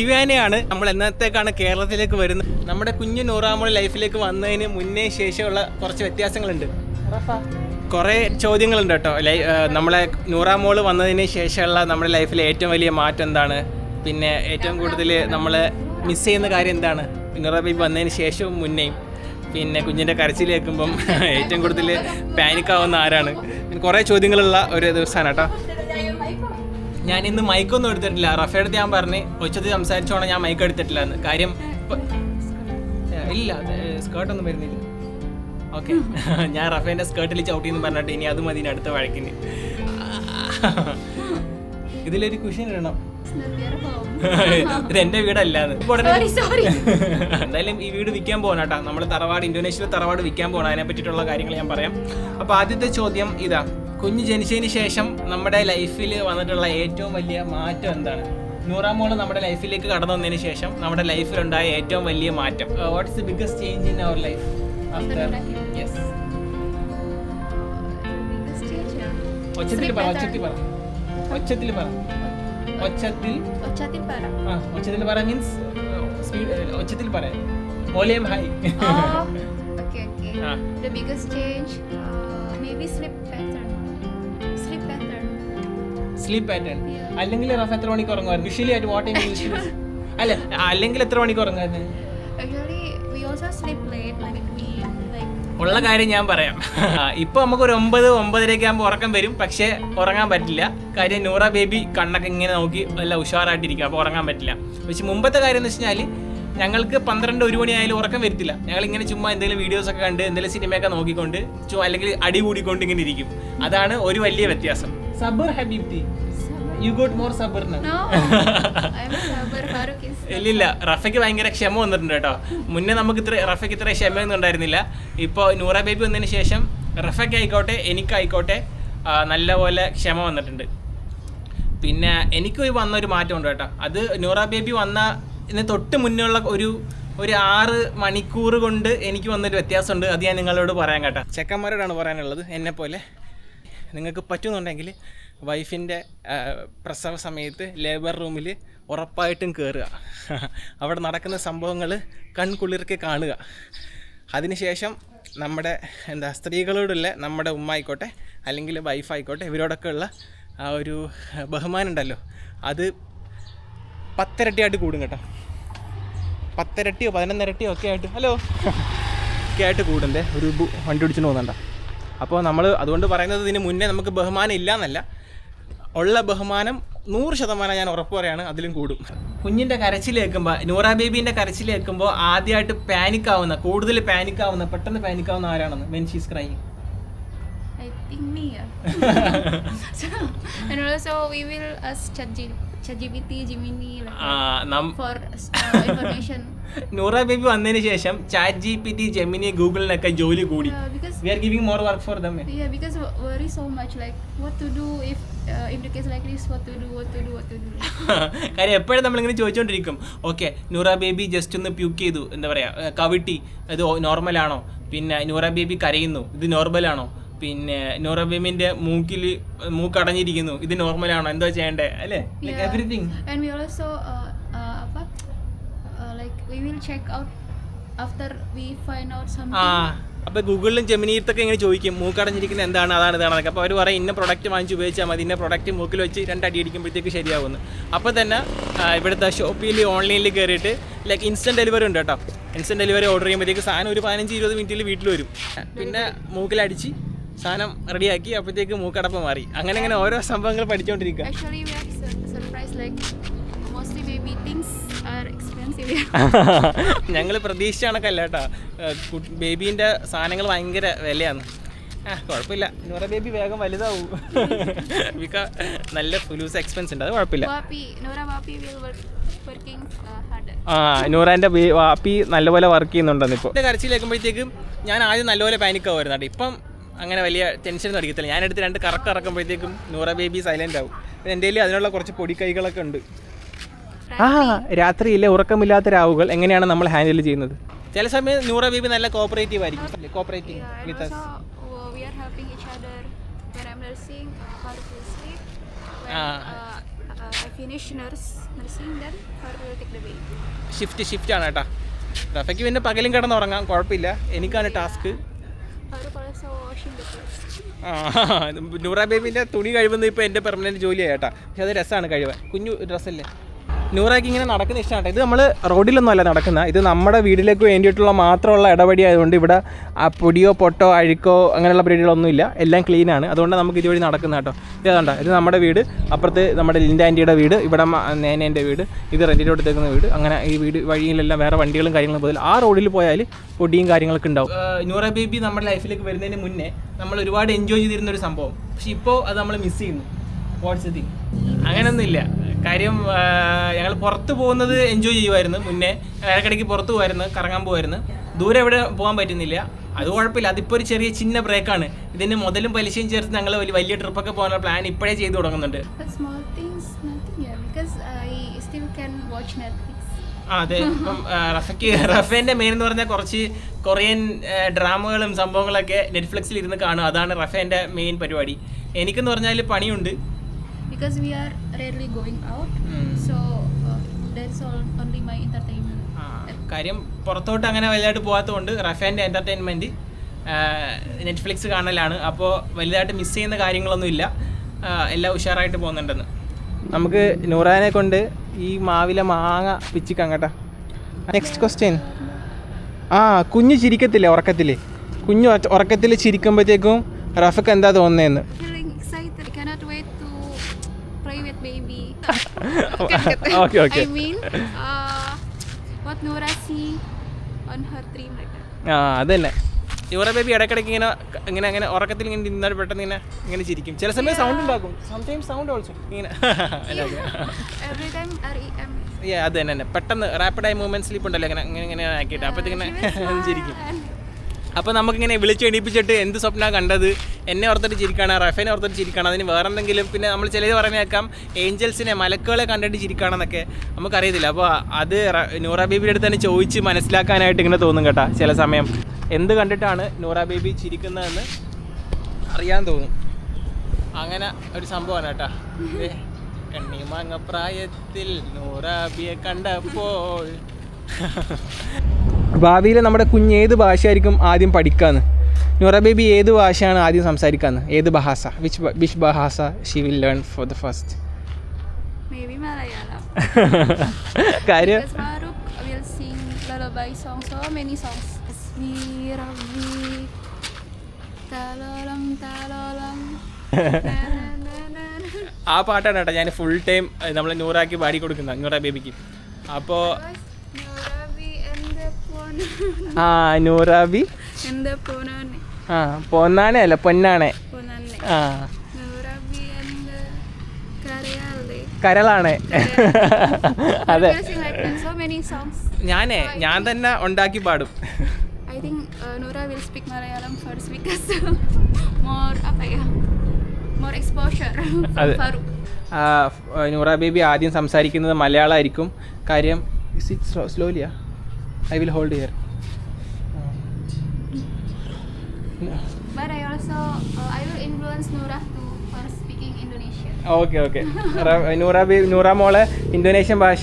ദിവ്യാനയാണ് നമ്മൾ എന്നത്തേക്കാണ് കേരളത്തിലേക്ക് വരുന്നത്. നമ്മുടെ കുഞ്ഞു നൂറാമോൾ ലൈഫിലേക്ക് വന്നതിന് മുന്നേ ശേഷമുള്ള കുറച്ച് വ്യത്യാസങ്ങളുണ്ട്. കുറേ ചോദ്യങ്ങളുണ്ട് കേട്ടോ. നമ്മളെ നൂറാമോൾ വന്നതിന് ശേഷമുള്ള നമ്മുടെ ലൈഫിലെ ഏറ്റവും വലിയ മാറ്റം എന്താണ്, പിന്നെ ഏറ്റവും കൂടുതൽ നമ്മൾ മിസ് ചെയ്യുന്ന കാര്യം എന്താണ്, നൂറ ബേബി വന്നതിന് ശേഷവും മുന്നേയും, പിന്നെ കുഞ്ഞിൻ്റെ കരച്ചിൽ കേൾക്കുമ്പം ഏറ്റവും കൂടുതൽ പാനിക്കാവുന്ന ആരാണ്, കുറേ ചോദ്യങ്ങളുള്ള ഒരു ദിവസമാണ് കേട്ടോ. ഞാൻ ഇന്ന് മൈക്കൊന്നും എടുത്തിട്ടില്ല. റഫയുടെ അടുത്ത് ഞാൻ പറഞ്ഞ് ഒച്ചത്തിൽ സംസാരിച്ചോണം ഞാൻ മൈക്ക് എടുത്തിട്ടില്ല എന്ന്. കാര്യം ഇല്ല, സ്കേർട്ടൊന്നും വരുന്നില്ല. ഓക്കെ, ഞാൻ റഫേൻ്റെ സ്കേർട്ടിൽ ചവിട്ടിയെന്ന് പറഞ്ഞിട്ട് ഇനി അത് മതി അടുത്ത വഴക്കിന്. ഇതിലൊരു കുഷൻ ഇടണം. ഇത് എൻ്റെ വീടല്ലാന്ന്. എന്തായാലും ഈ വീട് വിൽക്കാൻ പോകണം കേട്ടോ. നമ്മൾ തറവാട്, ഇന്തോനേഷ്യയിലെ തറവാട് വിൽക്കാൻ പോകണം. അതിനെ പറ്റിയിട്ടുള്ള കാര്യങ്ങൾ ഞാൻ പറയാം. അപ്പോൾ ആദ്യത്തെ ചോദ്യം ഇതാ, കുഞ്ഞ് ജനിച്ചതിന് ശേഷം നമ്മുടെ ലൈഫിൽ വന്നിട്ടുള്ള ഏറ്റവും വലിയ മാറ്റം എന്താണ്? നൂറാമോൾ നമ്മുടെ ലൈഫിലേക്ക് കടന്നു വന്നതിന് ശേഷം നമ്മുടെ ലൈഫിലുണ്ടായ ഏറ്റവും വലിയ മാറ്റം. What is the biggest change in our life after? Yes, ഒച്ചത്തിൽ പറ, ഒച്ചത്തിൽ പറ, ഒച്ചത്തിൽ പറ, ഒച്ചത്തിൽ പറ മീൻസ് ഒച്ചത്തിൽ പറ, volume high. Okay. The biggest change, maybe sleep pattern. Sleep pattern. അല്ലെങ്കിൽ റഫ് എത്ര മണിക്ക് ഉറങ്ങുമായിരുന്നു? Usually at what time usually? അല്ല, അല്ലെങ്കിൽ എത്ര മണിക്ക് ഉറങ്ങുമായിരുന്നു? Actually, we also sleep late. ഉള്ള കാര്യം ഞാൻ പറയാം. ഇപ്പോൾ നമുക്കൊരു 9-9:30 ആകുമ്പോൾ ഉറക്കം വരും. പക്ഷേ ഉറങ്ങാൻ പറ്റില്ല. കാര്യം നൂറ ബേബി കണ്ണൊക്കെ ഇങ്ങനെ നോക്കി നല്ല ഉഷാറായിട്ടിരിക്കും. അപ്പോൾ ഉറങ്ങാൻ പറ്റില്ല. പക്ഷേ മുമ്പത്തെ കാര്യം എന്ന് വെച്ച് കഴിഞ്ഞാൽ ഞങ്ങൾക്ക് 12-1 മണി ആയാലും ഉറക്കം വരത്തില്ല. ഞങ്ങളിങ്ങനെ ചുമ്മാ എന്തെങ്കിലും വീഡിയോസൊക്കെ കണ്ട് എന്തെങ്കിലും സിനിമയൊക്കെ നോക്കിക്കൊണ്ട് അല്ലെങ്കിൽ അടി കൂടിക്കൊണ്ട് ഇങ്ങനെ ഇരിക്കും. അതാണ് ഒരു വലിയ വ്യത്യാസം. സബർ ഹബീബ്തി, യു ഗോട്ട് മോർ സബർ നൗ. ഇല്ലില്ല, റഫയ്ക്ക് ഭയങ്കര ക്ഷമ വന്നിട്ടുണ്ട് കേട്ടോ. മുന്നേ നമുക്ക് റഫയ്ക്ക് ഇത്ര ക്ഷമയൊന്നും ഉണ്ടായിരുന്നില്ല. ഇപ്പോൾ നൂറ ബേബി വന്നതിന് ശേഷം റഫയ്ക്ക് ആയിക്കോട്ടെ എനിക്കായിക്കോട്ടെ നല്ലപോലെ ക്ഷമ വന്നിട്ടുണ്ട്. പിന്നെ എനിക്ക് വന്നൊരു മാറ്റമുണ്ട് കേട്ടോ. അത് നൂറ ബേബി വന്നതിന് തൊട്ട് മുന്നുള്ള ഒരു 6 മണിക്കൂർ കൊണ്ട് എനിക്ക് വന്നൊരു വ്യത്യാസമുണ്ട്. അത് ഞാൻ നിങ്ങളോട് പറയാൻ കേട്ടോ. ചെക്കന്മാരോടാണ് പറയാനുള്ളത്. എന്നെപ്പോലെ നിങ്ങൾക്ക് പറ്റുന്നുണ്ടെങ്കിൽ വൈഫിൻ്റെ പ്രസവ സമയത്ത് ലേബർ റൂമിൽ ഉറപ്പായിട്ടും കയറുക. അവിടെ നടക്കുന്ന സംഭവങ്ങൾ കൺകുളിർക്കെ കാണുക. അതിനുശേഷം നമ്മുടെ സ്ത്രീകളോടുള്ള നമ്മുടെ ഉമ്മ ആയിക്കോട്ടെ അല്ലെങ്കിൽ വൈഫായിക്കോട്ടെ ഇവരോടൊക്കെ ഉള്ള ആ ഒരു ബഹുമാനം ഉണ്ടല്ലോ, അത് 10 ഇരട്ടിയായിട്ട് കൂടും കേട്ടോ. 10 ഇരട്ടിയോ 11 ഇരട്ടിയോ ഒക്കെ ആയിട്ട് ഒക്കെ ആയിട്ട് കൂടുന്നേ. ഒരു വണ്ടി ഓടിച്ചു പോകുന്നുണ്ടോ? അപ്പോൾ നമ്മൾ അതുകൊണ്ട് പറയുന്നത് ഇതിന് മുന്നേ നമുക്ക് ബഹുമാനം ഇല്ല എന്നല്ല, ഉള്ള ബഹുമാനം 100% ഞാൻ ഉറപ്പ് പറയാണ് അതിലും കൂടും. കുഞ്ഞിൻ്റെ കരച്ചിൽ കേൾക്കുമ്പോൾ, നൂറ ബേബീൻ്റെ കരച്ചിൽ കേൾക്കുമ്പോൾ ആദ്യമായിട്ട് കൂടുതൽ പാനിക്കാവുന്ന പെട്ടെന്ന് പാനിക്കാവുന്ന ആരാണെന്ന്? When she is crying. I think me. And also we will ask ChatGPT, Gemini for information. Noora baby വന്നതിന് ശേഷം ChatGPT, Gemini, ഗൂഗിളിനൊക്കെ ജോലി കൂടി. We are giving more work for them. Yeah, because worry so much, like what to do if the case like this, what to do. കാര്യം എപ്പോഴും നമ്മളിങ്ങനെ ചോദിച്ചുകൊണ്ടിരിക്കും. Okay, Noora baby just ഒന്ന് പ്യൂക്ക് ചെയ്തു, എന്താ പറയുക, കവിട്ടി, ഇത് നോർമലാണോ? പിന്നെ നൂറ ബേബി കരയുന്നു, ഇത് നോർമലാണോ? പിന്നെ നൂറ ബേബിന്റെ മൂക്കടഞ്ഞിരിക്കുന്നു, ഇത് നോർമലാണോ? എന്താ ചെയ്യണ്ടേ അല്ലേ? Everything. And we also we will check out after we find out something. അപ്പോൾ ഗൂഗിളിലും ജെമിനിയിലത്തൊക്കെ ഇങ്ങനെ ചോദിക്കും മൂക്കടഞ്ഞിരിക്കുന്നത് എന്താണ്, അതാണ് ഇതാണെന്നൊക്കെ. അപ്പോൾ അവർ പറയും ഇന്ന പ്രൊഡക്റ്റ് വാങ്ങിച്ച് ഉപയോഗിച്ചാൽ മതി, ഇന്ന പ്രൊഡക്റ്റ് മൂക്കിൽ വെച്ച് 2 അടി അടിക്കുമ്പോഴത്തേക്ക് ശരിയാവുന്നു. അപ്പോൾ തന്നെ ഇവിടുത്തെ ഷോപ്പിൽ ഓൺലൈനിൽ കയറിയിട്ട് ഇൻസ്റ്റൻറ്റ് ഡെലിവറി ഉണ്ട് കേട്ടോ. ഇൻസ്റ്റൻറ്റ് ഡെലിവറി ഓർഡർ ചെയ്യുമ്പോഴത്തേക്ക് സാധനം ഒരു 15-20 മിനിറ്റിൽ വീട്ടിൽ വരും. പിന്നെ മൂക്കിലടിച്ച് സാധനം റെഡിയാക്കി, അപ്പോഴത്തേക്ക് മൂക്കടപ്പ് മാറി. അങ്ങനെ ഓരോ സംഭവങ്ങൾ പഠിച്ചുകൊണ്ടിരിക്കുക. Actually we are surprised, like mostly baby things are expensive. ഞങ്ങൾ പ്രതീക്ഷിച്ച കണക്കല്ല കേട്ടോ. ബേബീൻ്റെ സാധനങ്ങൾ ഭയങ്കര വിലയാണ്. കുഴപ്പമില്ല, നൂറ ബേബി വേഗം വലുതാവും. നല്ല ഫുലൂസ് എക്സ്പെൻസ് ഉണ്ട്, അത് കുഴപ്പമില്ല. നൂറാൻ്റെ വാപ്പി നല്ലപോലെ വർക്ക് ചെയ്യുന്നുണ്ടെന്ന്. ഇപ്പോൾ എൻ്റെ കരച്ചിൽ കേൾക്കുമ്പോഴത്തേക്കും ഞാൻ ആദ്യം നല്ലപോലെ പാനിക്കാവുമായിരുന്നു കേട്ടോ. ഇപ്പം അങ്ങനെ വലിയ ടെൻഷനൊന്നും അടിക്കത്തില്ല. ഞാനെടുത്ത് 2 കറക്കുമ്പോഴത്തേക്കും നൂറ ബേബി സൈലൻ്റ് ആവും. എൻ്റെ കയ്യിൽ അതിനുള്ള കുറച്ച് പൊടിക്കൈകളൊക്കെ ഉണ്ട്. രാത്രിയിലെ ഉറക്കമില്ലാത്ത രാവുകൾ എങ്ങനെയാണ് നമ്മൾ ഹാൻഡിൽ ചെയ്യുന്നത്? ചില സമയം നൂറ ബേബി നല്ല കോപ്പറേറ്റീവ് ആയിരിക്കും. Cooperating with us. We are helping each other when I'm nursing, how to sleep. I finished nursing, then Faruk will take the baby. Shift ആണ് കേട്ടോ. റഫയ്ക്ക് പിന്നെ പകലും കിടന്നുറങ്ങാം, കുഴപ്പമില്ല. എനിക്കാണ് task. Faruk also washing the clothes. Noora ബേബിൻ്റെ തുണി കഴിവുന്നത് ഇപ്പോൾ എൻ്റെ പെർമനൻറ്റ് ജോലിയാണ് കേട്ടോ. പക്ഷെ അത് രസമാണ് കഴിവാൻ, കുഞ്ഞു ഡ്രസ്സല്ലേ. നൂറാക്ക് ഇങ്ങനെ നടക്കുന്ന ഇഷ്ടമാണ്. ഇത് നമ്മൾ റോഡിലൊന്നും അല്ല നടക്കുന്ന, ഇത് നമ്മുടെ വീട്ടിലേക്ക് വേണ്ടിയിട്ടുള്ള മാത്രമുള്ള ഇടപെടി ആയതുകൊണ്ട് ഇവിടെ ആ പൊടിയോ പൊട്ടോ അഴുക്കോ അങ്ങനെയുള്ള പരിപാടികളൊന്നുമില്ല, എല്ലാം ക്ലീനാണ്. അതുകൊണ്ട് നമുക്ക് ഇതുവഴി നടക്കുന്ന കേട്ടോ. ഇതാണ്ട, ഇത് നമ്മുടെ വീട്, അപ്പുറത്ത് നമ്മുടെ ലിൻഡ ആൻറ്റിയുടെ വീട്, ഇവിടെ നേനേൻ്റെ വീട്, ഇത് റെൻറ്റിൻ്റെ എടുത്തേക്കുന്ന വീട്. അങ്ങനെ ഈ വീട് വഴിയിലെല്ലാം വേറെ വണ്ടികളും കാര്യങ്ങളും പോയാൽ ആ റോഡിൽ പോയാൽ പൊടിയും കാര്യങ്ങളൊക്കെ ഉണ്ടാവും. നൂറ ബേബി നമ്മുടെ ലൈഫിലേക്ക് വരുന്നതിന് മുന്നേ നമ്മൾ ഒരുപാട് എൻജോയ് ചെയ്തിരുന്ന ഒരു സംഭവം, പക്ഷെ ഇപ്പോൾ അത് നമ്മൾ മിസ് ചെയ്യുന്നു. What's thing? അങ്ങനെയൊന്നുമില്ല. കാര്യം ഞങ്ങൾ പുറത്ത് പോകുന്നത് എൻജോയ് ചെയ്യുമായിരുന്നു മുന്നേ, ഇടയ്ക്കിടയ്ക്ക് പുറത്ത് പോകുമായിരുന്നു, കറങ്ങാൻ പോകുമായിരുന്നു. ദൂരെ എവിടെ പോകാൻ പറ്റുന്നില്ല, അത് കുഴപ്പമില്ല. അതിപ്പോൾ ഒരു ചെറിയ ചിന്ന ബ്രേക്കാണ്. ഇതിന് മുതലും പലിശയും ചേർത്ത് ഞങ്ങൾ വലിയ ട്രിപ്പൊക്കെ പോകാനുള്ള പ്ലാൻ ഇപ്പോഴേ ചെയ്തു തുടങ്ങുന്നുണ്ട്. അതെ, ഇപ്പം റഫേൻ്റെ മെയിൻ എന്ന് പറഞ്ഞാൽ കുറച്ച് കൊറിയൻ ഡ്രാമകളും സംഭവങ്ങളൊക്കെ നെറ്റ്ഫ്ലിക്സിൽ ഇരുന്ന് കാണും. അതാണ് റഫേൻ്റെ മെയിൻ പരിപാടി. എനിക്കെന്ന് പറഞ്ഞാൽ പണിയുണ്ട്. Because we are rarely going out, so that's only my entertainment. കാര്യം പുറത്തോട്ട് അങ്ങനെ വലുതായിട്ട് പോകാത്തതുകൊണ്ട് റഫേൻ്റെ എൻ്റർടൈൻമെൻറ്റ് നെറ്റ്ഫ്ലിക്സ് കാണലാണ്. അപ്പോൾ വലുതായിട്ട് മിസ് ചെയ്യുന്ന കാര്യങ്ങളൊന്നുമില്ല, എല്ലാം ഉഷാറായിട്ട് പോകുന്നുണ്ടെന്ന്. നമുക്ക് നൂറാനെ കൊണ്ട് ഈ മാവിലെ മാങ്ങ പിച്ചിക്കാം കേട്ടോ. Next question. കുഞ്ഞ് ചിരിക്കത്തില്ലേ ഉറക്കത്തിൽ? കുഞ്ഞ് ഉറക്കത്തിൽ ചിരിക്കുമ്പോഴത്തേക്കും റഫക്ക് എന്താ തോന്നുന്നതെന്ന്? Okay. I mean, what Noora see on her dream like that. അതന്നെ. നൂറ ബേബി ഇടയ്ക്കിടയ്ക്ക് ഇങ്ങനെ ഉറക്കത്തിൽ ഇങ്ങനെ നിന്നാൽ പെട്ടെന്ന് ഇങ്ങനെ ചിരിക്കും. ചില സമയം സൗണ്ട് ഉണ്ടാക്കും, സംടൈംസ് സൗണ്ട് ഓൾസോ ഇങ്ങനെ. Every time REM. അത് തന്നെ പെട്ടെന്ന് റാപ്പിഡായി മൂവ്മെന്റ് സ്ലീപ്പ് ഉണ്ടല്ലോ, ഇങ്ങനെ ആക്കിയിട്ട് അപ്പോഴത്തേക്കിങ്ങനെ ചിരിക്കും. അപ്പോൾ നമുക്കിങ്ങനെ വിളിച്ച് എണീപ്പിച്ചിട്ട് എന്ത് സ്വപ്നമാണ് കണ്ടത്, എന്നെ ഓർത്തിട്ട് ചിരിക്കുകയാണ്, റഫേനെ ഓർത്തിട്ട് ചിരിക്കുകയാണ്, അതിന് വേറെ എന്തെങ്കിലും. പിന്നെ നമ്മൾ ചിലത് പറയുന്നേക്കാം ഏഞ്ചൽസിനെ മലക്കുകളെ കണ്ടിട്ട് ചിരിക്കുകയാണെന്നൊക്കെ, നമുക്കറിയത്തില്ല. അപ്പോൾ അത് നൂറ ബേബിയുടെ അടുത്ത് തന്നെ ചോദിച്ച് മനസ്സിലാക്കാനായിട്ട് ഇങ്ങനെ തോന്നും കേട്ടോ. ചില സമയം എന്ത് കണ്ടിട്ടാണ് നൂറ ബേബി ചിരിക്കുന്നതെന്ന് അറിയാൻ തോന്നും. അങ്ങനെ ഒരു സംഭവമാണ് കേട്ടോ. കണ്ണിമാങ്ങ പ്രായത്തിൽ നൂറാബിയെ കണ്ടപ്പോൾ. ഭാവിയിൽ നമ്മുടെ കുഞ്ഞ് ഏത് ഭാഷയായിരിക്കും ആദ്യം പഠിക്കാന്ന്? നൂറ ബേബി ഏത് ഭാഷയാണ് ആദ്യം സംസാരിക്കാന്ന്? ഏത് ബഹാസ? Which Bahasa she will learn for the first? Maybe Malayalam. കാര്യം Because Faruk will sing lullaby songs, so many songs. Asmi Rabbi Talolam Talolam. ആ പാട്ടാണ് കേട്ടോ ഞാൻ ഫുൾ ടൈം നമ്മൾ നൂറാക്കി പാടി കൊടുക്കുന്നത്, നൂറ ബേബിക്ക്. അപ്പോൾ നൂറാബി പൊന്നാനെ അല്ല പൊന്നാണെ. കരളാണേ. അതെ, ഞാൻ തന്നെ ഉണ്ടാക്കി പാടും. I think Noora will speak Malayalam first because more exposure from Faruk. Noora baby ആദ്യം സംസാരിക്കുന്നത് മലയാളമായിരിക്കും. കാര്യം സ്ലോലിയാ I will hold here. But I will influence Noora for speaking Indonesian. Okay. Noora മോളെ ഇന്തോനേഷ്യൻ ഭാഷ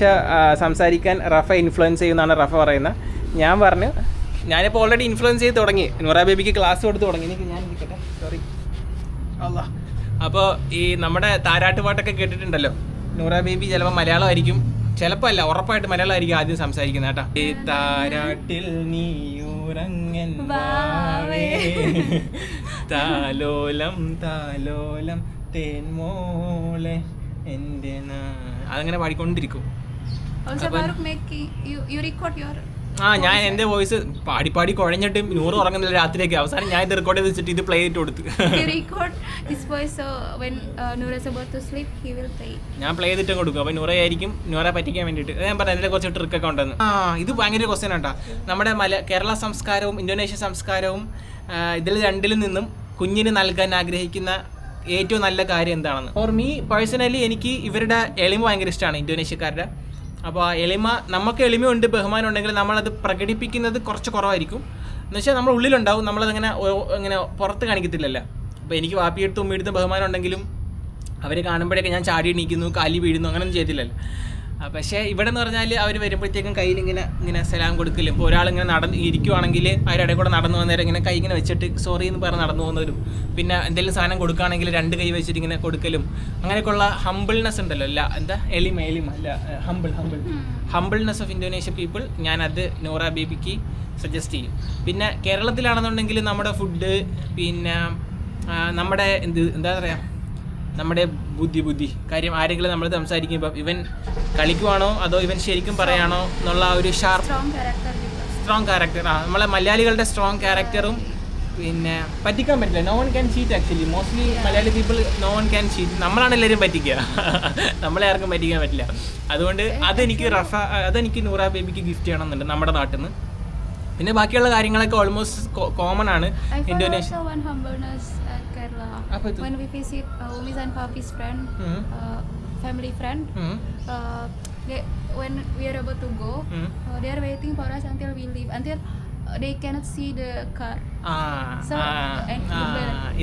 സംസാരിക്കാൻ റഫ ഇൻഫ്ലുവൻസ് ചെയ്യുമെന്നാണ് റഫ പറയുന്നത്. ഞാൻ പറഞ്ഞു ഞാനിപ്പോൾ ഓൾറെഡി ഇൻഫ്ലുവൻസ് ചെയ്ത് തുടങ്ങി, നൂറ ബേബിക്ക് ക്ലാസ് കൊടുത്ത് തുടങ്ങി. ഞാൻ ഇരിക്കട്ടെ, സോറി. അല്ലാ, അപ്പോൾ ഈ നമ്മുടെ താരാട്ട് പാട്ടൊക്കെ കേട്ടിട്ടുണ്ടല്ലോ, നൂറ ബേബി ചിലപ്പോൾ മലയാളമായിരിക്കും, ചിലപ്പോൾ അല്ല ഉറപ്പായിട്ട് മലയാളമായിരിക്കും ആദ്യം സംസാരിക്കുന്നത് കേട്ടോ. ഈ താരാട്ടിൽ നീയുറങ്ങൻ വാവേ താലോലം താലോലം തേൻമോളെ എൻ്റെ അതങ്ങനെ പാടിക്കൊണ്ടിരിക്കും. ഞാൻ എൻ്റെ വോയിസ് പാടി കുഴഞ്ഞിട്ട് നൂറ് ഉറങ്ങുന്നില്ല രാത്രിയൊക്കെ. അവസാനം ഞാൻ ഇത് റെക്കോർഡ് ചെയ്ത് വെച്ചിട്ട് ഇത് പ്ലേ ചെയ്തിട്ട് കൊടുത്തു. ഞാൻ പ്ലേ ചെയ്തിട്ട് കൊടുക്കും. അപ്പോൾ നൂറയായിരിക്കും, നൂറെ പറ്റിക്കാൻ വേണ്ടിയിട്ട്. ഞാൻ പറഞ്ഞ അതിൻ്റെ കുറച്ച് ട്രിക്കൊക്കെ ഉണ്ടെന്ന്. ഇത് ഭയങ്കര ക്വസ്റ്റ്യൻ ആട്ടോ. നമ്മുടെ കേരള സംസ്കാരവും ഇന്തോനേഷ്യ സംസ്കാരവും ഇതിൽ രണ്ടിലും നിന്നും കുഞ്ഞിന് നൽകാൻ ആഗ്രഹിക്കുന്ന ഏറ്റവും നല്ല കാര്യം എന്താണെന്ന്. ഫോർ മീ പേഴ്സണലി എനിക്ക് ഇവരുടെ എളിമ ഭയങ്കര ഇഷ്ടമാണ്, ഇന്തോനേഷ്യക്കാരുടെ. അപ്പോൾ ആ എളിമ, നമുക്ക് എളിമയുണ്ട്, ബഹുമാനം ഉണ്ടെങ്കിൽ നമ്മളത് പ്രകടിപ്പിക്കുന്നത് കുറച്ച് കുറവായിരിക്കും. എന്ന് വെച്ചാൽ നമ്മൾ ഉള്ളിലുണ്ടാവും, നമ്മളതങ്ങനെ ഇങ്ങനെ പുറത്ത് കാണിക്കത്തില്ലല്ലോ. അപ്പോൾ എനിക്ക് വാപ്പിയെടുത്തും ഉമ്മയെടുത്തും ബഹുമാനം ഉണ്ടെങ്കിലും അവർ കാണുമ്പോഴൊക്കെ ഞാൻ ചാടി എണീക്കുന്നു, കാലി വീഴുന്നു, അങ്ങനെയൊന്നും ചെയ്തില്ലല്ലോ. പക്ഷേ ഇവിടെ എന്ന് പറഞ്ഞാൽ അവർ വരുമ്പോഴത്തേക്കും കയ്യിൽ ഇങ്ങനെ സലാം കൊടുക്കലും, ഇപ്പോൾ ഒരാളിങ്ങനെ ഇരിക്കുവാണെങ്കിൽ അവരുടെ കൂടെ നടന്നു പോകുന്നവരെ ഇങ്ങനെ കൈ ഇങ്ങനെ വെച്ചിട്ട് സോറി എന്ന് പറഞ്ഞ് നടന്നു പോകുന്നവരും, പിന്നെ എന്തെങ്കിലും സാധനം കൊടുക്കുകയാണെങ്കിൽ 2 കൈ വെച്ചിട്ട് ഇങ്ങനെ കൊടുക്കലും, അങ്ങനെയൊക്കെയുള്ള ഹംബിൾനെസ് ഉണ്ടല്ലോ. എന്താ എലിമ അല്ല ഹംബിൾനെസ് ഓഫ് ഇന്തോനേഷ്യ പീപ്പിൾ, ഞാനത് നൂറ ബേബിക്ക് സജസ്റ്റ് ചെയ്യും. പിന്നെ കേരളത്തിലാണെന്നുണ്ടെങ്കിൽ നമ്മുടെ ഫുഡ്, പിന്നെ നമ്മുടെ എന്താ പറയുക, നമ്മുടെ ബുദ്ധി കാര്യം ആരെങ്കിലും നമ്മൾ സംസാരിക്കുമ്പോൾ ഇവൻ കളിക്കുവാണോ അതോ ഇവൻ ശരിക്കും പറയാണോ എന്നുള്ള ഒരു സ്ട്രോങ് ക്യാരക്ടർ. നമ്മളെ മലയാളികളുടെ സ്ട്രോങ് ക്യാരക്ടറും പിന്നെ പറ്റിക്കാൻ പറ്റില്ല. No one can cheat actually. Mostly Malayali people no one can cheat. നമ്മളാണ് എല്ലാവരും പറ്റിക്കുക, നമ്മളെ ആർക്കും പറ്റിക്കാൻ പറ്റില്ല. അതുകൊണ്ട് അതെനിക്ക് നൂറ ബേബിക്ക് ഗിഫ്റ്റ് ചെയ്യണമെന്നുണ്ട് നമ്മുടെ നാട്ടിൽ നിന്ന്. പിന്നെ ബാക്കിയുള്ള കാര്യങ്ങളൊക്കെ ഓൾമോസ്റ്റ് കോമൺ ആണ് Indonesia. When we visit Umi's and Papi's friend, family friend, when we are about to go, they are waiting for us until we leave, until they cannot see the car.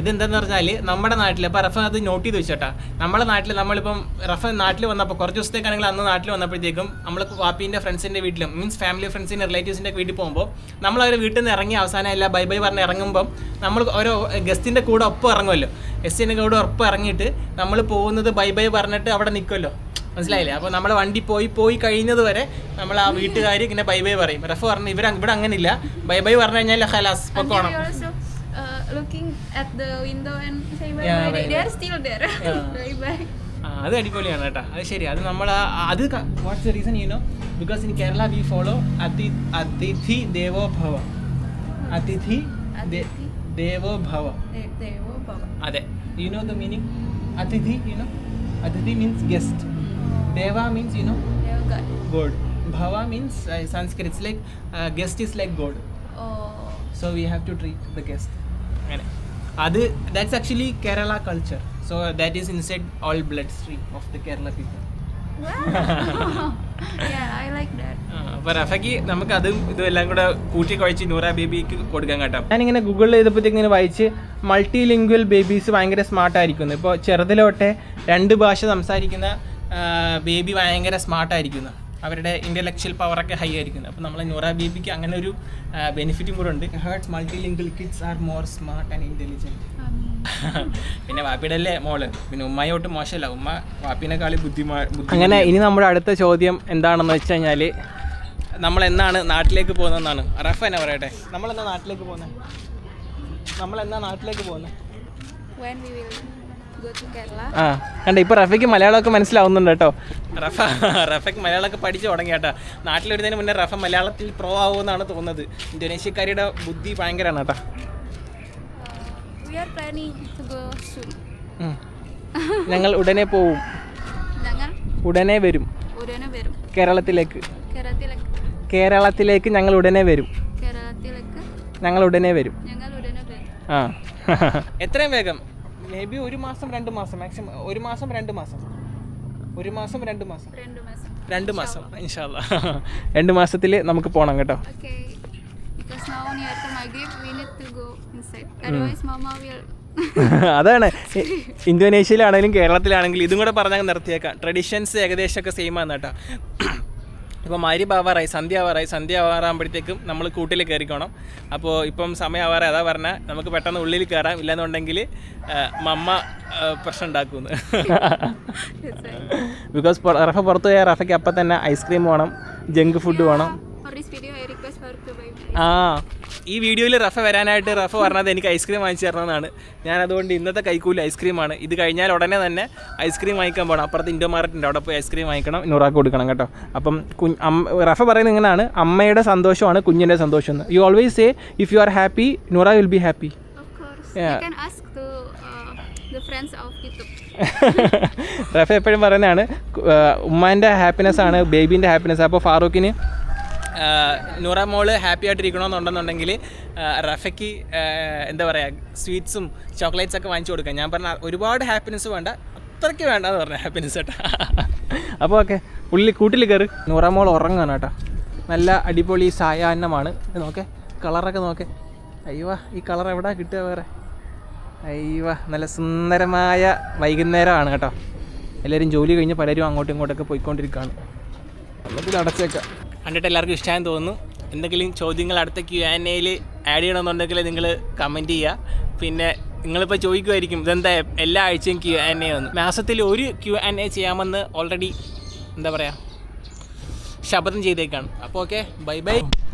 ഇതെന്താന്ന് പറഞ്ഞാൽ നമ്മുടെ നാട്ടിൽ ഇപ്പോൾ റഫ അത് not ചെയ്ത് വെച്ചോട്ടാ. നമ്മുടെ നാട്ടിൽ നമ്മളിപ്പം റഫ നാട്ടിൽ വന്നപ്പോൾ കുറച്ച് ദിവസത്തേക്കാണെങ്കിൽ അന്ന് നാട്ടിൽ വന്നപ്പോഴത്തേക്കും നമ്മൾ വാപ്പീൻ്റെ ഫ്രണ്ട്സിൻ്റെ വീട്ടിലും മീൻസ് ഫാമിലി ഫ്രണ്ട്സിൻ്റെ റിലേറ്റീവ്സിൻ്റെ വീട്ടിൽ പോകുമ്പോൾ നമ്മൾ അവർ വീട്ടിൽ നിന്ന് ഇറങ്ങി അവസാനം എല്ലാം ബൈ പറഞ്ഞ് ഇറങ്ങുമ്പം നമ്മൾ ഓരോ ഗസ്റ്റിൻ്റെ കൂടെ ഒപ്പം ഇറങ്ങുമല്ലോ. ഗസ്റ്റിൻ്റെ കൂടെ ഒപ്പം ഇറങ്ങിയിട്ട് നമ്മൾ പോകുന്നത് ബൈ പറഞ്ഞിട്ട് അവിടെ നിൽക്കുമല്ലോ, മനസ്സിലായില്ലേ? അപ്പോൾ നമ്മൾ വണ്ടി പോയി കഴിയുന്നത് വരെ നമ്മൾ ആ വീട്ടുകാർ ഇങ്ങനെ ബൈ പറയും. റഫ് പറഞ്ഞു ഇവിടെ അങ്ങനെ ഇല്ല, ബൈ പറഞ്ഞു കഴിഞ്ഞാൽ ഹലാസ് പൊക്കോണം. Looking at the window and say bye bye. They are still there. Bye bye. അത് അടിപൊളിയാണ് കേട്ടോ, അത് ശരി. അത് നമ്മൾ അത് what's the reason you know, because in Kerala we follow അതിഥി ദേവോ ഭവ. അതിഥി ദേവോ ഭവ. അതെ, യു നോ ദ മീനിങ് അതിഥി? യു നോ അതിഥി means guest, deva means you know god, bhava means Sanskrit, it's like guest is like god. So we have to treat the guest അങ്ങനെ. അത് that's actually Kerala culture, so that is inside all bloodstream of the Kerala people. Yeah, I like that. അപ്പോൾ റഫയ്ക്ക് നമുക്ക് അതും ഇതും എല്ലാം കൂടെ കൂട്ടി കുഴച്ച് നൂറ ബേബിക്ക് കൊടുക്കാൻ കേട്ടോ. ഞാനിങ്ങനെ ഗൂഗിളിൽ ചെയ്തപ്പോഴത്തേക്ക് ഇങ്ങനെ വായിച്ച് മൾട്ടി ലിംഗ്വൽ ബേബീസ് ഭയങ്കര സ്മാർട്ടായിരിക്കുന്നു. ഇപ്പോൾ ചെറുതിലോട്ടെ 2 ഭാഷ സംസാരിക്കുന്ന ബേബി ഭയങ്കര സ്മാർട്ടായിരിക്കുന്നു, അവരുടെ ഇൻ്റലക്ച്വൽ പവറൊക്കെ ഹൈ ആയിരിക്കുന്നു. അപ്പോൾ നമ്മളെ നൂറ ബേബിക്ക് അങ്ങനെ ഒരു ബെനിഫിറ്റും കൂടെ ഉണ്ട്. Hertz multi lingual kids are more smart and intelligent. പിന്നെ വാപ്പിയുടെ അല്ലേ മോള്, പിന്നെ ഉമ്മയോട്ട് മോശമല്ല, ഉമ്മ വാപ്പിനെക്കാളി ബുദ്ധിമാൻ. അങ്ങനെ ഇനി നമ്മുടെ അടുത്ത ചോദ്യം എന്താണെന്ന് വെച്ച് കഴിഞ്ഞാൽ നമ്മളെന്നാണ് നാട്ടിലേക്ക് പോകുന്നതെന്നാണ്. റഫ എന്നാ പറയട്ടെ, നമ്മളെന്നാ നാട്ടിലേക്ക് പോകുന്നത്? When we will go to Kerala. കണ്ട ഇപ്പോൾ റഫയ്ക്ക് മലയാളമൊക്കെ മനസ്സിലാവുന്നുണ്ട് കേട്ടോ. റഫയ്ക്ക് മലയാളമൊക്കെ പഠിച്ചു തുടങ്ങി കേട്ടോ. നാട്ടിലൊരുന്നതിന് മുന്നേ റഫ മലയാളത്തിൽ പ്രോ ആവുമെന്നാണ് തോന്നുന്നത്. ഇന്തോനേഷ്യക്കാരുടെ ബുദ്ധി ഭയങ്കരമാണ് കേട്ടോ. We are planning to go soon. ഞങ്ങൾ ഉടനെ പോവും, ഉടനെ വരും കേരളത്തിലേക്ക് ഞങ്ങൾ ഉടനെ വരും. എത്രയും വേഗം, മേ ബി 1 മാസം 2 മാസം, മാക്സിമം 1 മാസം 2 മാസം, 2 മാസം ഇൻഷാ അല്ലാഹ് 2 മാസത്തിൽ നമുക്ക് പോകണം കേട്ടോ. അതാണ് ഇന്തോനേഷ്യയിലാണെങ്കിലും കേരളത്തിലാണെങ്കിലും ഇതും കൂടെ പറഞ്ഞാൽ നിർത്തിയേക്കാം. ട്രഡീഷൻസ് ഏകദേശമൊക്കെ സെയിം ആണ് കേട്ടോ. ഇപ്പോൾ മഗ്‌രിബ് സന്ധ്യ ആവാറാകുമ്പോഴത്തേക്കും നമ്മൾ കൂട്ടിൽ കയറിക്കോണം. അപ്പോൾ ഇപ്പം സമയം ആവാറായി, അതാ പറഞ്ഞാൽ നമുക്ക് പെട്ടെന്ന് ഉള്ളിൽ കയറാം, ഇല്ലെന്നുണ്ടെങ്കിൽ മമ്മ പ്രശ്നം ഉണ്ടാക്കുമെന്ന്. ബിക്കോസ് റഫ പുറത്ത് പോയാൽ റഫയ്ക്ക് അപ്പം തന്നെ ഐസ്ക്രീം വേണം, ജങ്ക് ഫുഡ് വേണം. ഈ വീഡിയോയിൽ റഫ വരാനായിട്ട് റഫ പറഞ്ഞത് എനിക്ക് ഐസ്ക്രീം വാങ്ങിച്ചു തരണമെന്നാണ്. ഞാൻ അതുകൊണ്ട് ഇന്നത്തെ കൈക്കൂലി ഐസ്ക്രീമാണ്. ഇത് കഴിഞ്ഞാൽ ഉടനെ തന്നെ ഐസ്ക്രീം വാങ്ങിക്കാൻ പോകണം. അപ്പുറത്ത് ഇൻഡോ മാർക്കറ്റിൻ്റെ അവിടെ പോയി ഐസ്ക്രീം വാങ്ങിക്കണം, നൂറാക്ക് കൊടുക്കണം കേട്ടോ. അപ്പം റഫ പറയുന്നത് ഇങ്ങനെയാണ്, അമ്മയുടെ സന്തോഷമാണ് കുഞ്ഞിൻ്റെ സന്തോഷം എന്ന്. You always say if you are happy Noora will be happy. Rafa എപ്പോഴും പറയുന്നതാണ് ഉമ്മാൻ്റെ ഹാപ്പിനെസ് ആണ് ബേബീൻ്റെ ഹാപ്പിനെസ്. അപ്പോൾ ഫാറൂഖിന് നൂറ മോള് ഹാപ്പി ആയിട്ടിരിക്കണമെന്നുണ്ടെന്നുണ്ടെങ്കിൽ റഫയ്ക്ക് എന്താ പറയുക സ്വീറ്റ്സും ചോക്ലേറ്റ്സ് ഒക്കെ വാങ്ങിച്ചു കൊടുക്കാം. ഞാൻ പറഞ്ഞ ഒരുപാട് ഹാപ്പിനെസ് വേണ്ട, അത്രയ്ക്ക് വേണ്ട എന്ന് പറഞ്ഞ ഹാപ്പിനെസ് കേട്ടോ. അപ്പോൾ ഓക്കെ, കൂട്ടിൽ കയറി. നൂറ മോൾ ഉറങ്ങാണ് കേട്ടോ. നല്ല അടിപൊളി സായാഹ്നമാണ്. നോക്കേ കളറൊക്കെ നോക്കേ. അയ്യോ ഈ കളർ എവിടെയാണ് കിട്ടുക വേറെ? അയ്യോ നല്ല സുന്ദരമായ വൈകുന്നേരമാണ് കേട്ടോ. എല്ലാവരും ജോലി കഴിഞ്ഞ് പലരും അങ്ങോട്ടും ഇങ്ങോട്ടൊക്കെ പോയിക്കൊണ്ടിരിക്കുകയാണ്. നമുക്ക് അടച്ചേക്കാം. കണ്ടിട്ട് എല്ലാവർക്കും ഇഷ്ടമായെന്ന് തോന്നുന്നു. എന്തെങ്കിലും ചോദ്യങ്ങൾ അടുത്ത Q&Aയിൽ ആഡ് ചെയ്യണമെന്നുണ്ടെങ്കിൽ നിങ്ങൾ കമൻറ്റ് ചെയ്യുക. പിന്നെ നിങ്ങളിപ്പോൾ ചോദിക്കുമായിരിക്കും ഇതെന്താ എല്ലാ ആഴ്ചയും Q&A വന്നു. മാസത്തിൽ ഒരു Q&A ചെയ്യാമെന്ന് ഓൾറെഡി എന്താ പറയുക ശപഥം ചെയ്തേക്കാണ്. അപ്പോൾ ഓക്കെ, ബൈ ബൈ.